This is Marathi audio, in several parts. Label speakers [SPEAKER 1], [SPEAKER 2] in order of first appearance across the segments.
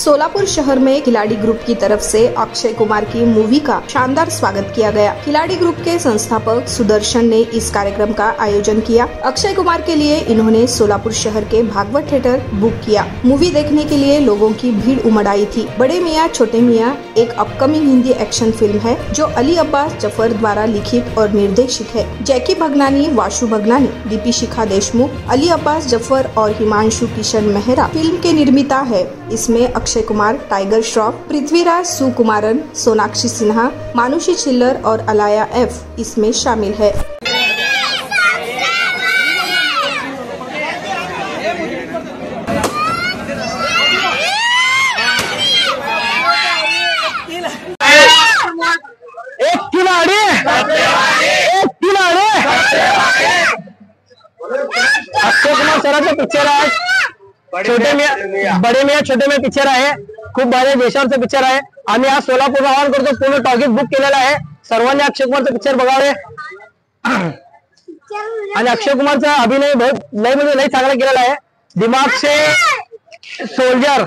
[SPEAKER 1] सोलापुर शहर में खिलाड़ी ग्रुप की तरफ से अक्षय कुमार की मूवी का शानदार स्वागत किया गया। खिलाड़ी ग्रुप के संस्थापक सुदर्शन ने इस कार्यक्रम का आयोजन किया। अक्षय कुमार के लिए इन्होंने सोलापुर शहर के भागवत थिएटर बुक किया। मूवी देखने के लिए लोगों की भीड़ उमड़ आई थी। बड़े मियाँ छोटे मियाँ एक अपकमिंग हिंदी एक्शन फिल्म है जो अली अब्बास जफर द्वारा लिखित और निर्देशित है। जैकी भगनानी, वाशु भगनानी, दीपी शिखा देशमुख, अली अब्बास जफर और हिमांशु किशन मेहरा फिल्म के निर्माता है। इसमें अक्षय कुमार, टाइगर श्रॉफ, पृथ्वीराज सुकुमारन, सोनाक्षी सिन्हा, मानुषी छिल्लर और अलाया एफ इसमें शामिल है।
[SPEAKER 2] अक्षय कुमार सरांचं पिक्चर आहे, बडे मियाँ छोटे मियाँ पिक्चर आहे। खूप भारी देशावरचं पिक्चर आहे। आम्ही आज सोलापूर आवाहन करतो, पूर्ण टॉकीज बुक केलेला आहे। सर्वांनी अक्षय कुमारचं पिक्चर बघावे आणि अक्षय कुमारचा अभिनय लय म्हणजे लय चांगला केलेला आहे। दिमाग से सोल्जर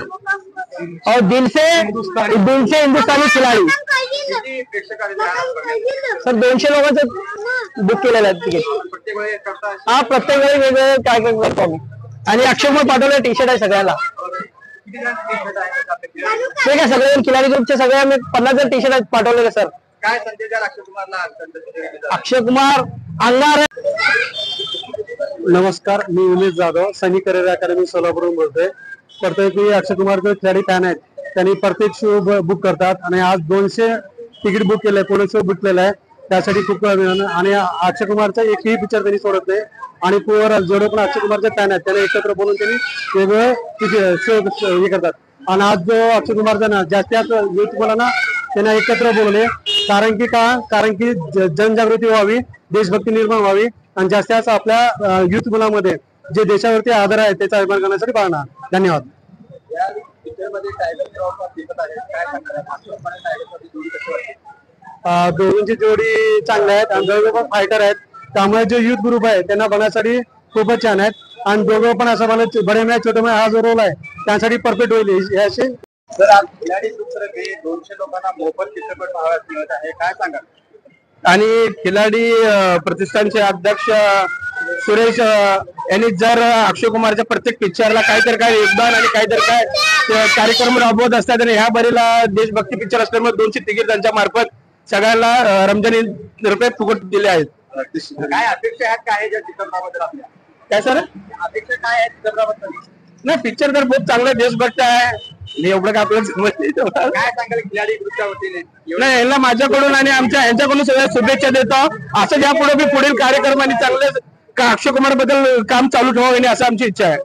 [SPEAKER 2] और दिल से हिंदुस्तानी खिलाड़ी। सर 200 लोकांचं बुक केलेलं आहे तिकीट। हा, प्रत्येक वेळी वेगवेगळे काय करतो आम्ही। आणि अक्षय कुमार पाठवले टी शर्ट आहे सगळ्याला। ठीक आहे, सगळे खिलाडी ग्रुपचे सगळे आम्ही 50 जण टी शर्ट पाठवलेले। सर
[SPEAKER 3] काय संदेश द्याल अक्षय कुमारला?
[SPEAKER 2] अक्षय कुमार अंगार।
[SPEAKER 4] नमस्कार, मी उमेश जाधव, सनी करिअर अकॅडमी सोलापूरहून बोलतोय। प्रत्येक अक्षय कुमारचे खिलाडी फॅन आहेत, त्यांनी प्रत्येक शो बुक करतात आणि आज 200 तिकीट बुक केलंय, पूर्ण शो बुक केलाय, त्यासाठी खूप अभिनंदन। आणि अक्षय कुमारचा एकही पिक्चर त्यांनी सोडत नाही आणि जेवढे पण अक्षय कुमारचे फॅन आहेत त्यांना एकत्र बोलून त्यांनी वेगवेगळे शो हे करतात। आणि आज जो अक्षय कुमारचा जास्तीत युथ मुलांना त्यांना एकत्र बोलवले, कारण की जनजागृती व्हावी, देशभक्ती निर्माण व्हावी आणि जास्तीत जास्त आपल्या युथ मुलांमध्ये जे देशावरती आदर आहे त्याचा अभिमान करण्यासाठी पाहणार। धन्यवाद। दोघांची जोडी चांगली आहेत आणि दोघे पण फायटर आहेत, त्यामुळे जे युथ ग्रुप आहे त्यांना बघण्यासाठी खूपच छान आहेत। आणि दोघं पण असं मला बडे मियाँ छोटे मियाँ हा जो रोल आहे त्यासाठी परफेक्ट होईल याचे।
[SPEAKER 3] सर, आज खिलाडी ग्रुपतर्फे 200 लोकांना मोफत चित्रपट पाहायला मिळत आहे, काय सांगाल?
[SPEAKER 2] आणि खिलाडी प्रतिष्ठानचे अध्यक्ष सुरेश यांनी जर अक्षय कुमारच्या प्रत्येक पिक्चरला काहीतरी काय योगदान आणि काहीतरी काय कार्यक्रम राबवत असतात आणि ह्या बरीला देशभक्ती पिक्चर असल्यामुळे 200 तिकीट त्यांच्या मार्फत सगळ्यांना रमजान रुपये फुकट दिले आहेत।
[SPEAKER 3] काय अपेक्षा आहेत काय या चित्रपटाबद्दल आपल्या?
[SPEAKER 2] काय सर,
[SPEAKER 3] अपेक्षा काय आहेत चित्रपटाबद्दल?
[SPEAKER 2] नाही, पिक्चर तर बहुत चांगलं देशभक्त आहे। एवढं काय आपल्याला समजलं
[SPEAKER 3] काय सांगाल खिलाडी ग्रुपच्या वतीने?
[SPEAKER 2] नाही, यांना माझ्याकडून आणि आमच्या यांच्याकडून सगळ्या शुभेच्छा देतो। असं यापुढे मी पुढील कार्यक्रम आणि चांगले अक्षय कुमार बद्दल काम चालू ठेवावे असं आमची इच्छा आहे।